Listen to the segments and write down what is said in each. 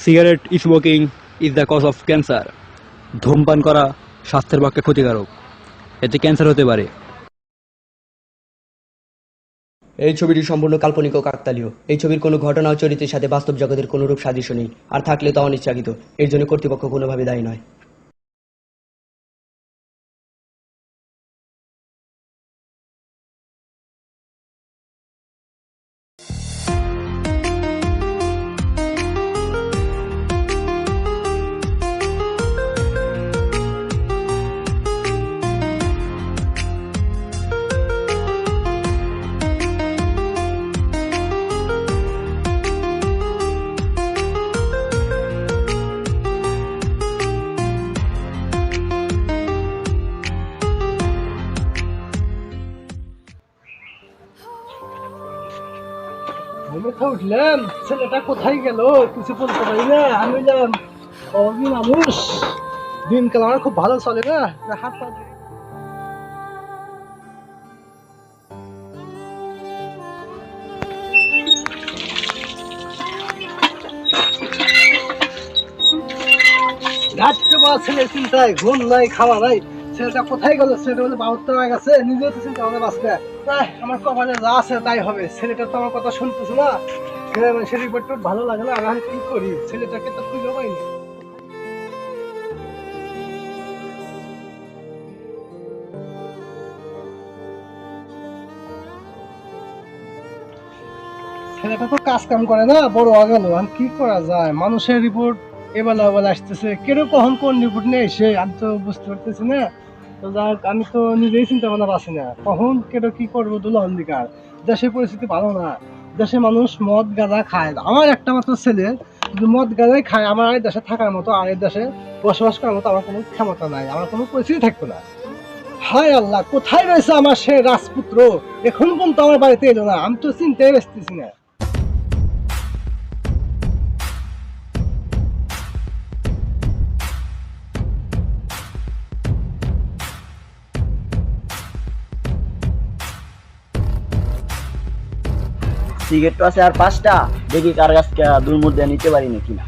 Cigarette smoking is the cause of cancer. ধূমপান করা স্বাস্থ্যের পক্ষে ক্ষতিকারক, এতে ক্যান্সার হতে পারে। এই ছবিটি সম্পূর্ণ কাল্পনিক ও কাকতালীয়। এই ছবির কোনো ঘটনা ও চরিত্রের সাথে বাস্তব জগতের কোনো রূপ সাদৃশ্য নেই, আর থাকলে তা অনিচ্ছাকৃত। এর জন্য কর্তৃপক্ষ কোনোভাবে দায়ী নয়। উঠলাম, ছেলেটা কোথায় গেল কিছু বলতে পারি না। আমি মানুষ, দিনকাল আমার খুব ভালো চলে না। হাত পা ছেলে চিন্তায় ঘুম নাই, খাওয়া নাই। ছেলেটা কোথায় গেল? ছেলেটা বলে বাবুত্ব হয়ে গেছে, নিজেও তো চিন্তা ভাবনা বাঁচবে। আমার কপালে যা আছে তাই হবে। ছেলেটা তো আমার কথা শুনতেছে না। সে রিপোর্ট ভালো লাগে না। আমি কি করি? ছেলেটাকে তো খুঁজে পাইনি। ছেলেটা তো কাজ কাম করে না, বড় আগালো। আমি কি করা যায়? মানুষের রিপোর্ট এবেলা ওবেলা আসতেছে, কেউ কখন কোন রিপোর্ট নিয়ে এসে আমি তো বুঝতে পারতেছি না। তো যাক, আমি তো নিজেই চিন্তা ভাবনা পাচ্ছি না কখন কেউ কি করবো। দুলহন্দিকার দেশের পরিস্থিতি ভালো না। দেশে মানুষ মদ গাঁজা খায়। আমার একটা মাত্র ছেলে যদি মদ গাঁজাই খায়, আমার আর দেশে থাকার মতো, আর এই দেশে বসবাস করার মতো আমার কোনো ক্ষমতা নাই, আমার কোনো পরিস্থিতি থাকতো না। হায় আল্লাহ, কোথায় রয়েছে আমার সে রাজপুত্র? এখন পর্যন্ত আমার বাড়িতে এলো না। আমি তো চিন্তায় ব্যস্তেছি না। সিগারেট আছে আর 5টা, দেখি কার কাছ থেকে দুর্মুদ দিয়ে নিতে পারি নাকি না।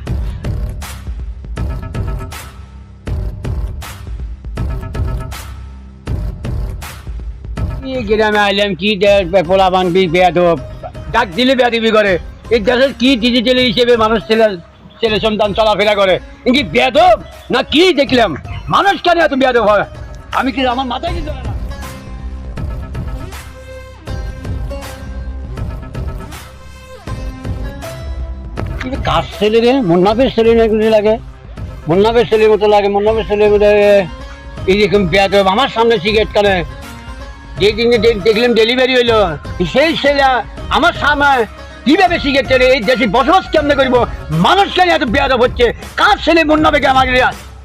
গ্রামে আইলাম কি পোলা বানবি বেয়াদব, ডাক দিলে বেয়াদবি করে। এই দেশের কি ডিজিটাল হিসেবে মানুষ ছেলে সন্তান চলাফেরা করে, কি বেয়াদব না কি দেখলাম? মানুষ কেন এত বেয়াদব হয়? আমি কি আমার মাথায় কি ধরে না? কার ছেলে রে? মুন্নাফের ছেলে লাগে, মুন্নাফের ছেলের মতো লাগে। মুন্নাফের ছেলের মতো এইরকম বেয়াদব আমার সামনে সিগারেট কানে। যেদিন দেখলাম ডেলিভারি হইলো, সেই ছেলে আমার সামনে কিভাবে সিগারেট ছেড়ে এই দেশে বসবাস কেমনে করবো? মানুষ কেন এত বেয়াদব হচ্ছে? কার ছেলে মুন্নাফেকে আমাকে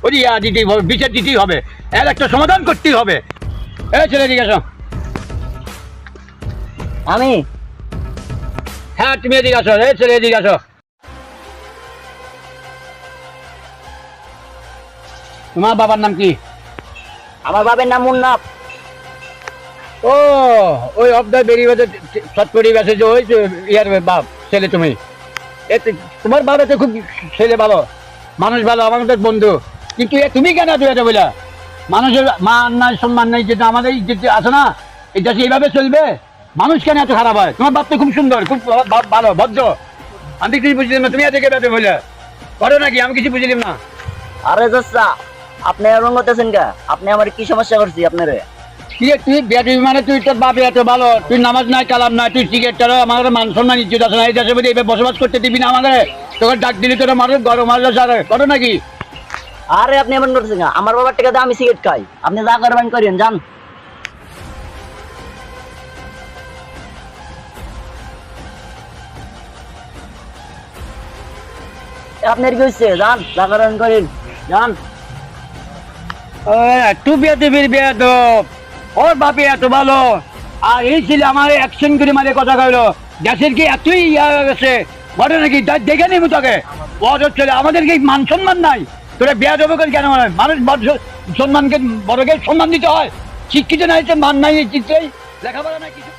ওই দিতেই হবে, বিচার দিতেই হবে, এর একটা সমাধান করতেই হবে। এই ছেলে এদিকে আসো। আমি? হ্যাঁ, তুমি এদিকে আসো। এই ছেলে এদিকে আসো। তোমার বাবার নাম কি? আমার বাবার নাম মুন্নাফ। ও, ওই অফ দ্য বেরিবাসে ছটপটি বাসে যে ওই ইয়ার বাপ ছেলে তুমি। তোমার বাবা তো খুব ছেলে ভালো, মানুষ ভালো, আমাদের বন্ধু। কিন্তু তুমি কেন তুই এটা বলে? মানুষের মান নাই, সম্মান নাই, যেটা আমাদের যেটা আছে না, এটা এইভাবে চলবে? মানুষ কেন এত খারাপ হয়? তোমার বাপ তো খুব সুন্দর, খুব ভালো, ভদ্র। আমি কিছু বুঝলাম না, তুমি এত কেটে বলে করো নাকি? আমি কিছু বুঝলাম না। আরে চাচা, আপনি এমন করতেছেন কে? আপনি আমার কি সমস্যা করছি আপনারে? তুই বেয়াদবি মানে তুই তোর বাপ এত ভালো, তুই নামাজ নাই কালাম নাই, তুই সিগারেট আমার মান সম্মান ইজ্জত আছে না? এই দেশের মধ্যে বসবাস করতে দিবি না আমাদের? তোকে ডাক দিলি তোরা মানুষ গরম মারলো সারে করো নাকি? আরে আপনি এমন করতেছেন না, আমার বাবার টাকা দিয়ে আমি সিগারেট খাই, আপনি যা করবেন করেন যান। আপনার কি হচ্ছে? যান, যা করবেন করেন যান। তুই বিয়ে দিবির বিয়ে তো ওর বাপে এত ভালো, আর এই ছিল আমার অ্যাকশন করে মারে কথা কইলো, গ্যাসের কি এতই ইয়া হয়ে গেছে বড় নাকি দেখে নিবো তোকে। ওর ছেলে আমাদের কি মান সম্মান নাই? তোরা বিয়ে দেবো করে কেন? মানুষ সম্মানকে বড়কে সম্মান দিতে হয়। শিক্ষিত নাই, মান নাই, চিত্রেই লেখাপড়া নাই কিছু।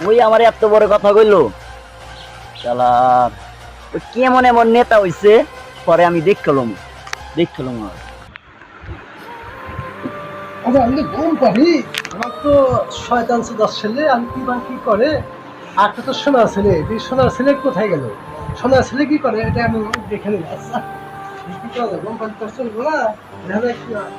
ওই আমার এত বড় কথা কইলো, শালার ও কেমন এমন নেতা হইছে, পরে আমি দেখলাম। আর আচ্ছা আমি তো ঘুম পারি, আমার তো শয়তান সুদার ছেলে, আমি কি করে। আর তো সোনার ছেলে, সোনার ছেলে কোথায় গেল? সোনার ছেলে কি করে এটা আমি দেখে নিই। আচ্ছা কি করা যায়, ঘুম পারি তো চলবো না, দেখা যায় কি হয়।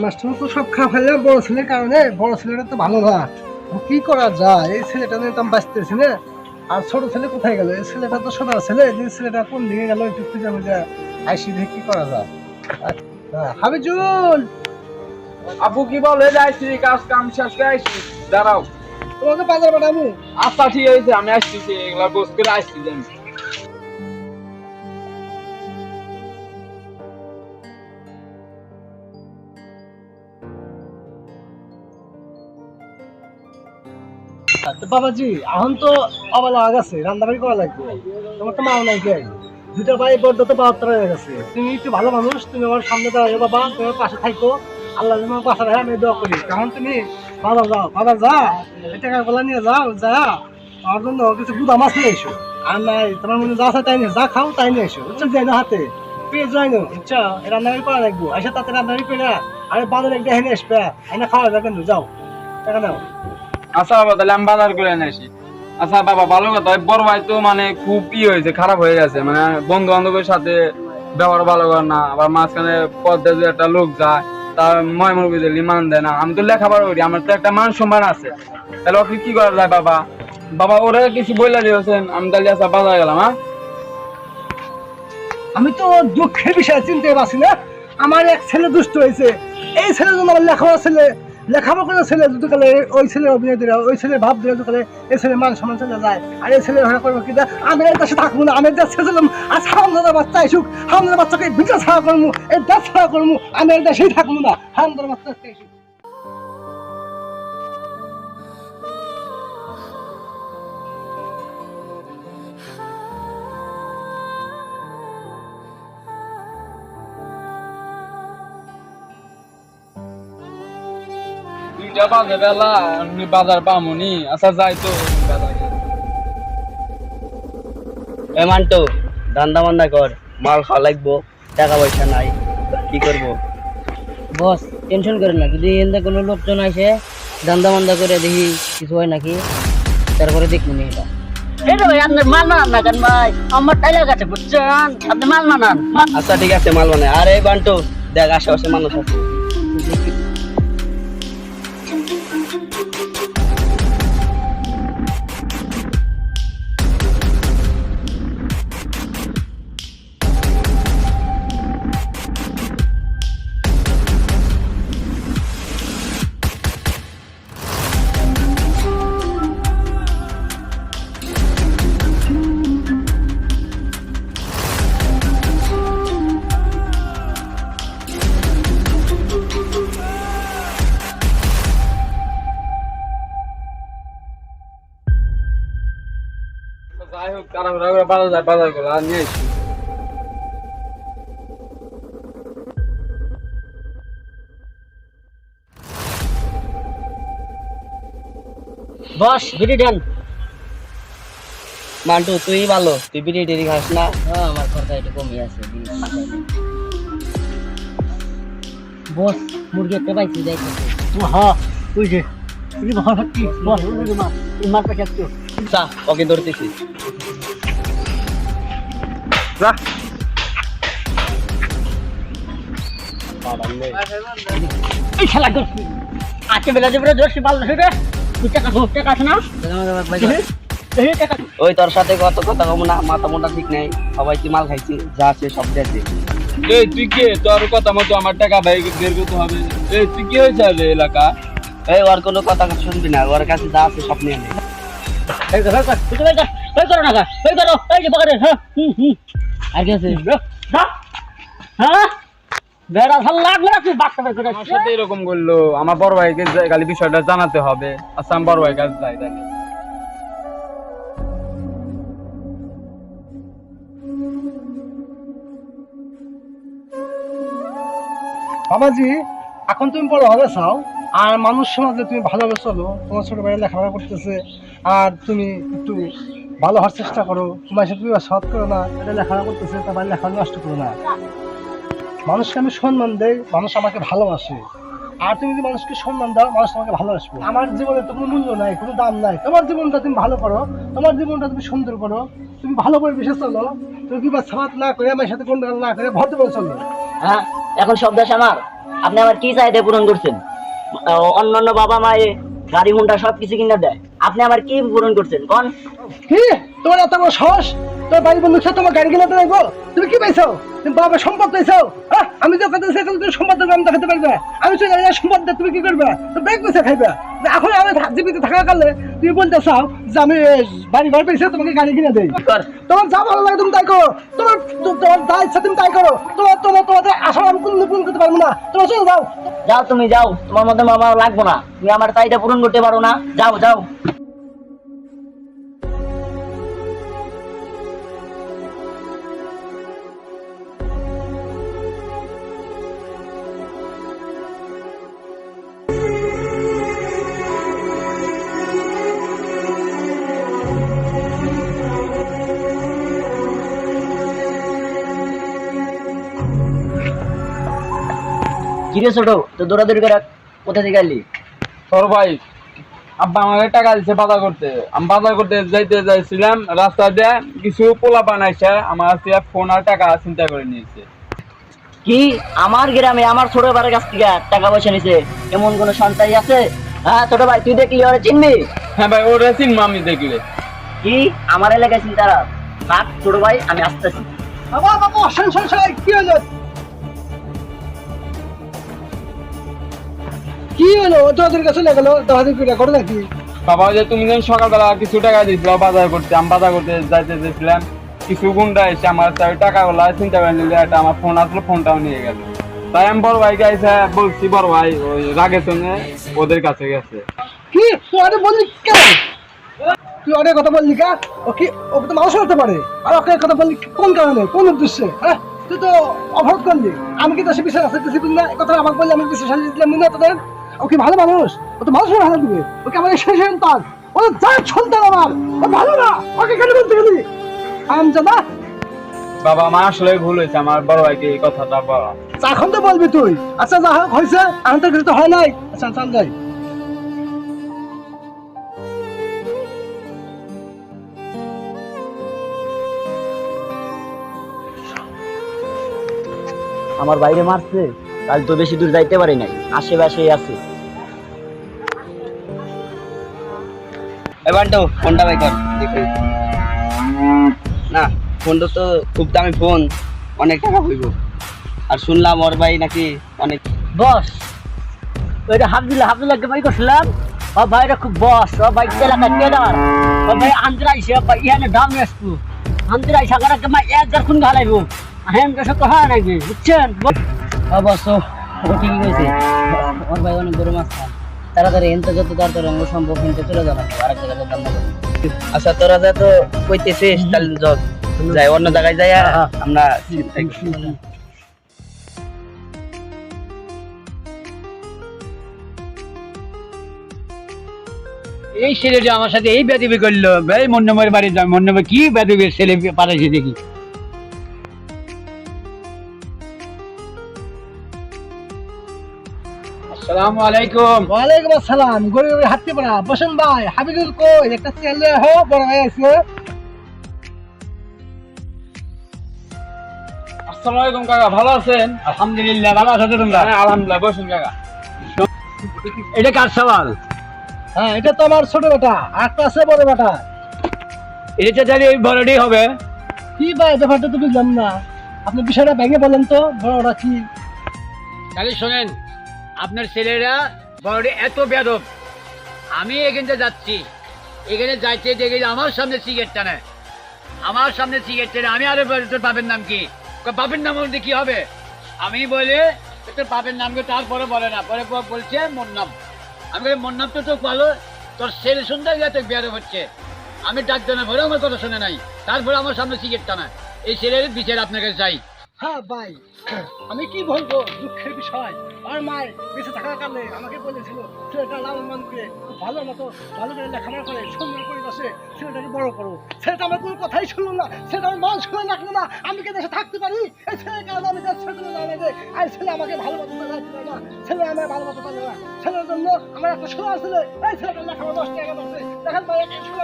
মাস্টার তো সব খাওয়া ফেললাম বড় ছেলের কারণে, বড় ছেলেটা তো ভালো না, কি করা যায়? এই ছেলেটা নিয়ে তো আমি বাঁচতেছি না। আর ছোট ছেলে কোথায় গেল? এই ছেলেটা তো সোনার ছেলে, যে ছেলেটা কোন দিকে গেল একটু খুঁজে খুঁজে আইসি দেখে কি করা যায়। হাবিজুল, আপু কি বলে যাইছি, কাজ কাম শেষ করে আইছি, দাঁড়াও। তোমাকে বাজার পাঠাবো। আচ্ছা ঠিক আছে, আমি আসতেছি, এগুলা বস করে আসতেছি আমি। বাবাজি এখন তো অবেলা গেছে, রান্নাবাড়ি করা লাগবে। তোমার তো মাও নাই কে, দুটা ভাই বড্ড তো 72 হয়ে গেছে। তুমি একটু ভালো মানুষ, তুমি আমার সামনে দাঁড়াবে বাবা, তোমার পাশে থাকো, আল্লাহ তোমার পাশে রাখে, আমি দোয়া করি। কারণ তুমি বাবা যা এই টাকা গুলা নিয়ে যাও, যা আমার জন্য কিছু গুদা মাছ নিয়ে এসো। আর নাই তোমার মনে যা আছে তাই নিয়ে, যা খাও তাই নিয়ে এসো, বুঝছো? যাই না হাতে পেয়ে যাই না, বুঝছো? রান্নাবাড়ি করা লাগবো, এসে তাতে রান্নাবাড়ি করে আরে বাজারে একটা হেনে আসবে, এনে খাওয়া যাবে কিন্তু, যাও টাকা নাও। আচ্ছা বাবা, তাহলে আমি বাজার করে এনে আসি। আচ্ছা বাবা, ভালো কথা, ওই বড় ভাই তো মানে খুব হয়েছে, খারাপ হয়ে গেছে, মানে বন্ধু বান্ধবের সাথে ব্যবহার ভালো করে না, আবার মাঝখানে পথে যে একটা লোক যায় তার ময়মর বুঝে মান দেয় না। আমি তো লেখাপড়া করি, আমার তো একটা মান সম্মান আছে, তাহলে ওকে কি করা যায় বাবা? বাবা ওরা কিছু বললে দিয়েছেন, আমি তাহলে আচ্ছা বাজার গেলাম। হ্যাঁ, আমি তো দুঃখের বিষয় চিনতে পারছি না, আমার এক ছেলে দুষ্ট হয়েছে। এই ছেলে জন্য আমার লেখাপড়া করে ছেলে দুটো কালে ওই ছেলের অভিনয় দিলে, ওই ছেলের ভাব দিলে দুটো কালে এই ছেলে মান সম্মান চলে যায়। আর এই ছেলে ভাড়া করবো কি, আমি এর কাছে থাকবো না, আমি দেশ ছেড়েছিলাম। আর হামদার বাচ্চা আইসুক, হামদার বাচ্চাকে বিচার ছাড়া করবো, এই দেশ ছাড়া করবো, আমি এর দেশেই থাকবো না, হামদার বাচ্চা আইসুক। দুইটা বাজে বেলা, আমি বাজার পামুনি। আচ্ছা যাই তো বাজারে। এ মান্টু, ধান্দা মান্দা কর, মাল খাওয়া লাগবো, টাকা পয়সা নাই, কি করবো? বস টেনশন করেন না, যদি এখানে কোনো লোকজন আসে ধান্দা মান্দা করে দেখি কিছু হয় নাকি, তারপরে দেখবো নি এটা। ভাই আপনি মাল মানান না কেন ভাই? আমার টাইলার কাছে বুঝছেন, আপনি মাল মানান। আচ্ছা ঠিক আছে, মাল মানে। আরে বান্টু দেখ, আশেপাশে মানুষ আছে। যাই হোক, তাড়াহুড়া করে বাজার করে আর নিয়ে আসি। বস বিড়ি দেন। মান্টু তুই ভালো, তুই বিড়ি টিড়ি খাস না? আমার খরচা একটু কমই আছে। বস মুরগি একটা পাইছি, যাইতেছে। হ্যাঁ ওই যে মার পাশে যা ওকে ধরতেছি। যা এই শালা করছি আজকে বেলা যে দোষী পাল্লা সেটা তুই টাকা টাকা আছে না এই টাকা ওই তোর সাথে কত কথা কম না, মাথা মোটা ঠিক নাই, সবাই কি মাল খাইছি, যা আছে সব দিয়েছে। এই তুই কে? তোর কথা মতো আমার টাকা ভাই বের করতে হবে। এই তুই কি হয়েছে রে এলাকা? এই ওর কোনো কথা শুনবি না, ওর কাছে যা আছে সব নিয়ে নে। এই কর এই করো না এই করো এই যে পকেটে হ্যাঁ আর কি আছে হ্যাঁ বেড়া ভাল লাগলো না তুই বাচ্চা বের করে আমার সাথে এরকম করলো, আমার বড় ভাইকে খালি বিষয়টা জানাতে হবে। আচ্ছা আমি বড় ভাইয়ের কাছে যাই তাহলে। বাবাজি, এখন তুমি বড় হবে চাও, আর মানুষ সমাজে তুমি ভালোভাবে চলো, তোমার ছোট ভাই লেখাপড়া করতেছে, আর তুমি একটু ভালো হওয়ার চেষ্টা করো, তোমার সাথে তুমি সৎ করো না, এটা লেখাপড়া করতেছে তার বাড়ি লেখাপড়া নষ্ট করো না। মানুষকে আমি সম্মান দেই, মানুষ আমাকে ভালোবাসে, আর তুমি যদি মানুষকে সম্মান দাও, মানুষ তোমাকে ভালোবাসবে। আমার জীবনে তো কোনো মূল্য নাই, কোনো দাম নাই। তোমার জীবনটা তুমি ভালো করো, তোমার জীবনটা তুমি সুন্দর করো, তুমি ভালো করে বেশি চলো, তুমি কি বা সামাত না করে আমার সাথে গন্ডগোল না করে ভদ্রভাবে চলো। হ্যাঁ এখন সব দেশ আমার, আপনি আমার কি চাহিদা পূরণ করছেন? অন্যান্য বাবা মায়ে গাড়ি হুন্ডা সবকিছু কিনে দেয়, আপনি আমার কি পূরণ করছেন কোন? কি তোমার এত বড় সাহস? তোর বাড়ি বন্ধু সাথে তোমার গাড়ি কিনে দেবো? তুমি কি পাইছো? তুমি বাবার সম্পদ পাইছো? আমি যে কথা তুমি সম্পদ দেবে, আমি দেখাতে পারবে? আমি চলে যাই সম্পদ দেয়, তুমি কি করবে? তো ব্যাগ পয়সা খাইবে। এখন আমি জীবিত থাকা কালে তুমি বলতে চাও যে আমি বাড়ি ঘর পেয়েছি, তোমাকে গাড়ি কিনে দেই। তোমার যা ভালো লাগে তুমি তাই করো, তোমার তোমার যা ইচ্ছা তুমি তাই করো, তোমাদের আশা আমি কোনো পূরণ করতে পারবো না, তোমার চলে যাও। যাও তুমি যাও, তোমার মধ্যে মামা লাগবো না, তুমি আমার চাহিদা পূরণ করতে পারো না, যাও যাও। কিরে ছোট, তো দৌড়াদৌড়ি করে কোথা থেকে এলি? তোর ভাই আব্বা আমাকে টাকা দিচ্ছে বাজার করতে, আমি বাজার করতে যাইতে যাইছিলাম, রাস্তা দিয়ে কিছু পোলা বানাইছে, আমার কাছে ফোন আর টাকা চিন্তা করে নিয়েছে। কি আমার গ্রামে আমার ছোট ভাইয়ের কাছ থেকে টাকা পয়সা নিছে, এমন কোন সন্তাই আছে? হ্যাঁ ছোট ভাই, তুই দেখলি ওরা চিনবি? হ্যাঁ ভাই, ওরা চিনবো আমি দেখলে। কি আমার এলাকায় চিন্তারা? থাক ছোট ভাই, আমি আসতেছি। বাবা বাবা শোন শোন শোন, কি হলো? কি হলো? তোদের কাছে চলে গেল, দাহাদি পিঠা করো নাকি? বাবা যে তুমি যেন সকালবেলা কিছু টাকা দিয়েছিল বাজার করতে, আমি বাজার করতে যাইতে চেয়েছিলাম, কিছু গুন্ডা এসে আমার টাকাগুলো চিন্তা করে নিলে, একটা আমার ফোন আসলো, ফোনটাও নিয়ে গেল। তাই আমি বড় ভাইকে এসে বলছি, বড় ভাই ওই রাগের সঙ্গে ওদের কাছে গেছে। কি তুই আরে বললি কেন? তুই অনেক কথা বললি কা? ওকে ওকে তো মানুষ হতে পারে, আর ওকে কথা বললি কোন কারণে, কোন উদ্দেশ্যে? হ্যাঁ তুই তো অপরাধ করলি। আমি কি দেশে বিশ্বাস আছে কিছু না? এই কথা আমাকে বললি, আমি বিশ্বাস দিলাম না তোদের। ও কি ভালো মানুষ? ও তো মানুষের ভালো দিবে। ওকে আমার শেষ সন্তান, ও যা সন্তান আমার, ও ভালো না, ওকে কেন বলতে গেলি? আম জানা বাবা আমার আসলে ভুল হয়েছে, আমার বড় ভাইকে এই কথাটা বলা। এখন তো বলবি তুই। আচ্ছা যা হোক হয়েছে, এখন তো কিছু তো হয় নাই। আচ্ছা চাল যাই। আমার বাইরে মারছে, কাল তো বেশি দূর যাইতে পারি নাই, আশেপাশেই আছে। এবার তো ফোনটা বাই কর দেখি। না ফোনটা তো খুব দামি ফোন, অনেক টাকা হইব। আর শুনলাম ওর ভাই নাকি অনেক বস ওইটা হাফজুল্লাহকে বাই করছিলাম, ও ভাইটা খুব বস, ও ভাই এলাকা কেদার, ও ভাই আন্দ্রা আইসে ইহানে দাম আসবো, আন্দ্রা আইসা করে মা এক jar খুন গালাইবো, হেম কেসে তো হয় নাকি, বুঝছেন? অবশ্য ও ঠিকই কইছে, ওর ভাই অনেক বড় মাছ খায়। তাড়াতাড়ি এনতে যত তাড়াতাড়ি আমরা সম্ভব এনতে চলে যাবো, আরেক জায়গায় যেতাম না। আচ্ছা তোরা যা তো কইতেছিস, তাহলে যাই অন্য জায়গায় যাই, আমরা এই ছেলেটা আমার সাথে এই বেদবি করলো, এই মন্নমের বাড়ি যাই, মন্নমে কি বেদবির ছেলে পাঠাইছে দেখি। আসসালামু আলাইকুম। ওয়ালাইকুম আসসালাম। গরিবের হাতে পড়া বসেন ভাই। হাবিবুল কই? একটা চেয়ার লয়ে হো, বড় ভাই আছে। আসসালামু আলাইকুম কাকা, ভালো আছেন? আলহামদুলিল্লাহ, ভালো আছো তো তোমরা? হ্যাঁ আলহামদুলিল্লাহ, বসুন কাকা। এটা কার সওয়াল? হ্যাঁ, এটা তো আমার ছোট বেটা, আর একটা আছে বড় বেটা। এটা তাহলে ওই বড়ডি হবে। কি ভাই, ব্যাপারটা তো বুঝলাম না। আপনি বিষয়টা ভেঙে বলেন তো, বড়টা কি? তাহলে শোনেন, আপনার ছেলেরা বড়ডি এত বেয়াদব, আমি এখানে যাচ্ছি, এখানে যাইতে দেখে আমার সামনে সিগারেট টানে, আমার সামনে সিগারেট টানে। আমি আরে বলি, তোর বাপের নাম কি? কয়, বাপের নাম বলতে কি হবে? আমি বলে তোর বাপের নামকে তারপরে বলে না, পরে বলছে মোর নাম। আমি বলি মোর নাম তো তোর ভালো, তোর ছেলে সুন্দর গেছে বেয়াদব হচ্ছে। আমি ডাক দেনা ভরে আমার কথা শুনে নাই, তারপরে আমার সামনে সিগারেট টানা। এই ছেলের বিচার আপনাকে চাই। হ্যাঁ ভাই, আমি কি বলবো, দুঃখের বিষয়। আর মায় বেঁচে থাকার কারণে আমাকে বলেছিল ছেলেটা লালন পালন করে খুব ভালো মতো ভালো করে লেখাপড়া করে সুন্দর পরিবেশে ছেলেটাকে বড় করো। ছেলেটা আমার কোনো কথাই শুনলো না, ছেলেটা আমার মান শুনে রাখলো না। আমি কি দেশে থাকতে পারি? এই ছেলের কারণে আমি দেশ ছেড়ে চলে যাবে। আর ছেলে আমাকে ভালো মতো রাখতে না, ছেলে আমার ভালো মতো পারে না। ছেলের জন্য আমার একটা ছোড়া ছেলে, এই ছেলেটা লেখাপড়া 10 টাকা করছে। দেখেন ভাই, এই ছোড়া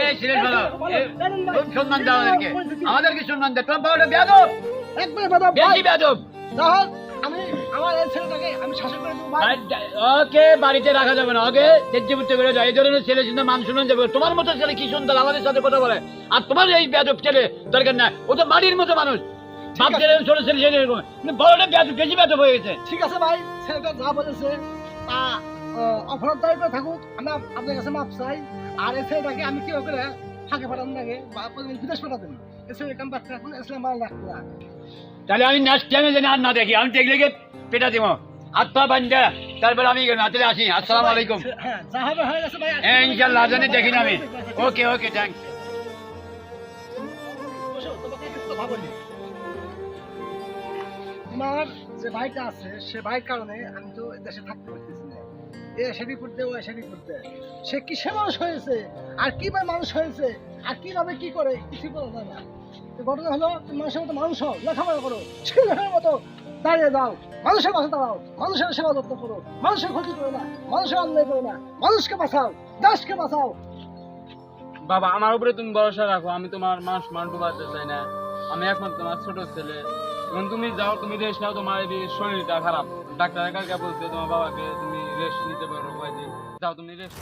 এই ছেলে ভালো, খুব সম্মান দাও আমাদেরকে সম্মান দে। তোর বাবাটা বেয়াদব, একবারে বাবা বেশি বেয়াদব। তাহলে আমি আমার এই ছেলেটাকে আমি শাসন করে দেবো ভাই। ওকে বাড়িতে রাখা যাবে না, ওকে দেখতে বুঝতে করে যায়। এই ধরনের ছেলে শুনে মান শুনে যাবে। তোমার মতো ছেলে কি সুন্দর আমাদের সাথে কথা বলে, আর তোমার এই বেয়াদব ছেলে দরকার না। ও তো মাটির মতো মানুষ, বাপ ছেলে ছোট ছেলে ছেলে এরকম, কিন্তু বড়টা বেয়াদব, বেশি বেয়াদব হয়ে গেছে। ঠিক আছে ভাই, ছেলেটা যা বলেছে তা অপরাধ দায়ী করে থাকুক, আমি আপনার কাছে মাপ চাই। আর এই ছেলেটাকে আমি কি করে ফাঁকে পাঠান লাগে বা বিদেশ পাঠাতেন, এই ছেলেকে আমি বাচ্চা রাখুন, ইসলাম মাল রাখবো না। তাহলে আমি নেক্সট টাইমে যেন আর না দেখি, আমি দেখলে পেটা দিব হাত পা বান্ধা, তারপরে আমি হাতে আসি। আসসালামু আলাইকুম। হ্যাঁ, যা হবে হয়ে গেছে ভাই। হ্যাঁ ইনশাল্লাহ, জানি দেখি না আমি। ওকে ওকে, থ্যাংক। বসো, তোমাকে কিছু কথা বলি। তোমার যে ভাইটা আছে সে ভাইয়ের কারণে আমি তো দেশে থাকতে পারতেছি না। এ এসে রিপোর্ট দেয়, ও এসে রিপোর্ট দেয়। সে কিসে মানুষ হয়েছে আর কিভাবে মানুষ হয়েছে আর কিভাবে কি করে কিছু বলা যায় না। তো ঘটনা হলো, তুমি মানুষের মতো মানুষ হও, লেখাপড়া করো, ছেলের মতো দাঁড়িয়ে দাও, মানুষের পাশে দাঁড়াও, মানুষের সেবা যত্ন করো, মানুষের ক্ষতি করো না, মানুষের অন্যায় করো না, মানুষকে বাঁচাও, দেশকে বাঁচাও। বাবা, আমার উপরে তুমি ভরসা রাখো, আমি তোমার মান সম্মান ডুবাতে চাই না। আমি একমাত্র তোমার ছোট ছেলে। এবং তুমি যাও, তুমি রেস্ট নাও, তোমার এই শরীরটা খারাপ। ডাক্তার কালকে বলছে তোমার বাবাকে তুমি রেস্ট নিতে পারো কয়েকদিন। যাও তুমি রেস্ট।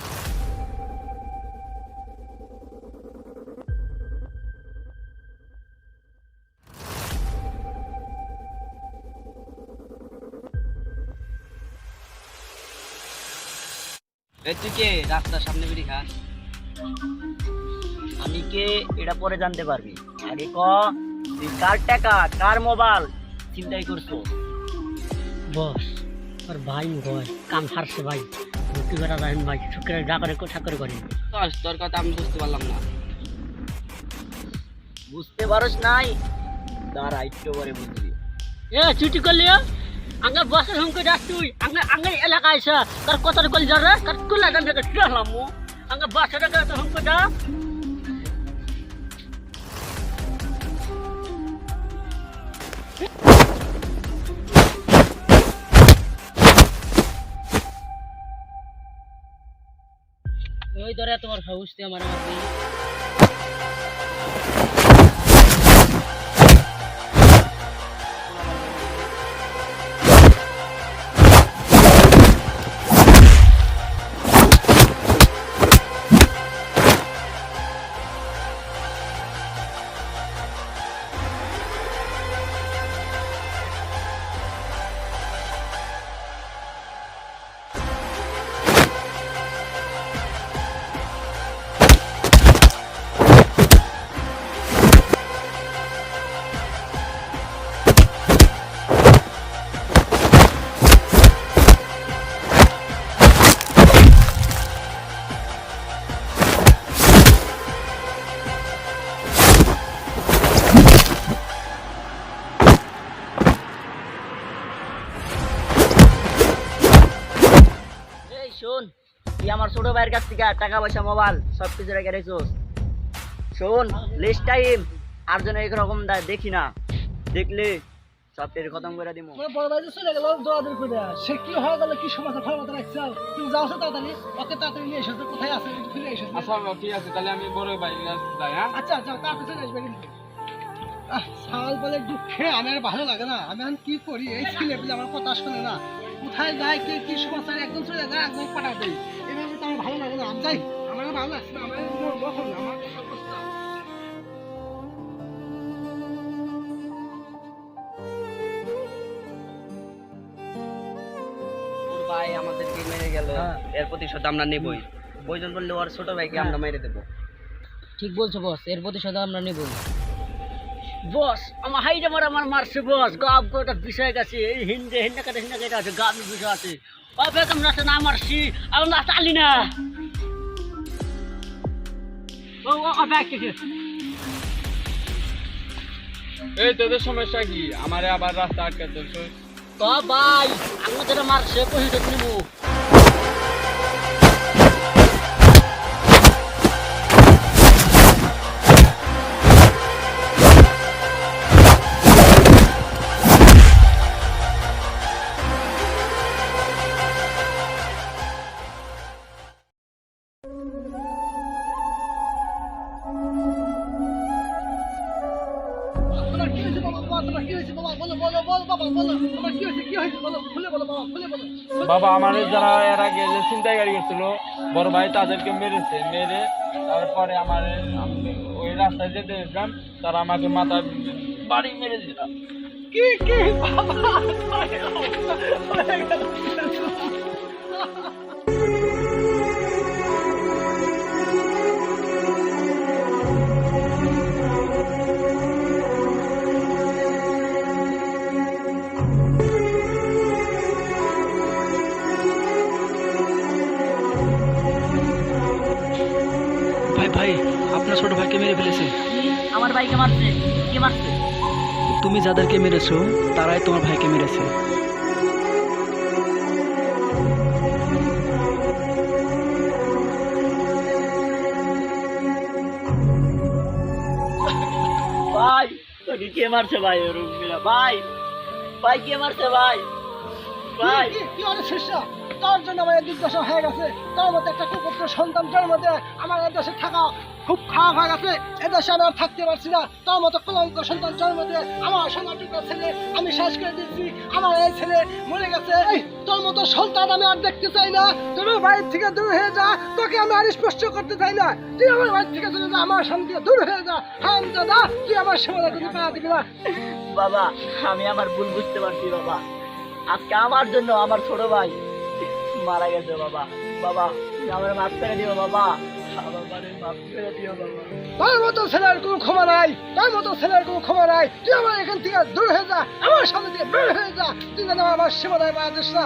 তুই কে রাস্তার সামনে বেরি খাস? আমি কে এটা পরে জানতে পারবি, আগে ক তুই কার টাকা কার মোবাইল চিন্তাই করছো? বস আর ভাই গয় কাম হারছে ভাই, ভর্তি করা যায় ভাই, শুক্রের যা করে কোথা করে করে। তোর কথা আমি বুঝতে পারলাম না। বুঝতে পারস নাই? তার আইটো করে বুঝবি। এ ছুটি করলি আঙ্গা বসের হুমকে যাস তুই, আঙ্গা আঙ্গা এলাকা আইসা তার কথার কল যারা তার কুলা দাম থেকে ট্রালাম আঙ্গা বসের টাকা হুমকে যা। ওই ধরে তোমার হাউস দিয়ে আমার শোন, তুই আমার ছোট ভাইয়ের কাছ থেকে টাকা পয়সা মোবাইল সবকিছু রেখে রেখোস। শোন, নেক্সট টাইম আর যেন এরকম দেখি না, দেখলে সব পেরে খতম করে দিমু। তোমার বড় ভাই যে চলে গেল দৌড়াদৌড়ি করে, সে কি হয়ে গেল, কি সমস্যা ভালো মতো রাখছো, তুমি যাও তাড়াতাড়ি, ওকে তাড়াতাড়ি নিয়ে এসো, কোথায় আছে একটু ফিরে এসো। আচ্ছা বাবা ঠিক আছে, তাহলে আমি বড় ভাই যাই। হ্যাঁ আচ্ছা যাও তাড়াতাড়ি চলে আসবে কিন্তু। সাল বলে দুঃখে আমি আর ভালো লাগে না, আমি এখন কি করি, এই ছেলে পেলে আমার কথা শোনে না, কোথায় যায় কে কি সমস্যা, একদম চলে যায় একদম পাঠা দেয়, এভাবে তো আমার ভালো লাগে না, আমি যাই, আমার ভালো লাগছে না, আমার বখন না আমার অবস্থা। ওর ভাই আমাদেরকে মেরে গেল, এর প্রতিশোধ আমরা নেবই। প্রয়োজন পড়লে ওর ছোট ভাইকে আমরা মেরে দেবো। ঠিক বলছো বস, এর প্রতিশোধ আমরা নেব। বস আমার হাইটা মারা আমার মারছে বস, গাব গোটা বিষয় গেছে, এই হিন্দে হিন্দে কেটে আছে, গাবের বিষয় আছে। ও বেগম রাস্তা না মারছি, আমি রাস্তা আলি না। ও ও ব্যাগ থেকে এই তোদের সমস্যা কি, আমারে আবার রাস্তা আটকে চলছো? তো ভাই আমাদের মারছে, প্রতিশোধ নেব। তোমার কি হয়েছে বাবা, তোমার কি হয়েছে বাবা, বলো বলো বলো বাবা, বলো তোমার কি হয়েছে, কি হয়েছে বলো, খুলে বলো বাবা, খুলে বলো। বাবা আমার যারা এর আগে যে ছিনতাইকারী করছিল বড় ভাই, তাদেরকে মেরেছে, মেরে তারপরে আমার ওই রাস্তায় যেতে গেছিলাম, তারা আমাকে মাথা বাড়ি মেরে দিল। কি কি বাবা, ভাই ভাই, আপনার ছোট ভাইকে মেরে ফেলেছে। আমার ভাইকে মারছে, কে মারছে? তুমি যাদেরকে মেরেছো তারাই তোমার ভাইকে মেরেছে। ভাই তোকে কে মারছে ভাই? ভাই ভাই কে মারছে ভাই? ভাই কি কি অনেক শিষ্য, তোর জন্য আমার দুর্দশা হয়ে গেছে, তোর মতো একটা কুপুত্র সন্তান জন্ম দিয়ে আমার এই দেশে থাকা খুব খারাপ হয়ে গেছে, এদেশে আমি আর থাকতে পারছি না, তোর মতো কলঙ্ক সন্তান জন্ম দিয়ে আমার সোনাটুকরা ছেলে আমি শেষ করে দিচ্ছি, আমার এই ছেলে মরে গেছে, এই তোর মতো সন্তান আমি আর দেখতে চাই না, তুমি বাড়ির থেকে দূর হয়ে যা, তোকে আমি আর স্পষ্ট করতে চাই না, তুই আমার বাড়ির থেকে চলে যা, আমার সামনে থেকে দূর হয়ে যা, হাম দাদা তুই আমার সীমানা কিন্তু পাওয়া দিবি না। বাবা আমি আমার ভুল বুঝতে পারছি বাবা, আজকে আমার জন্য আমার ছোট ভাই মারা গেছে বাবা। বাবা তুমি আমার মাফ করে দিও বাবা, আমার মাফ করে দিও বাবা। তোর মতো ছেলের কোনো ক্ষমা নাই, তোর মতো ছেলের কোনো ক্ষমা নাই, তুই আমার এখান থেকে দূর হয়ে যা, আমার সামনে থেকে বের হয়ে যা, তুই যেন আমার সীমানায় পা দিস না,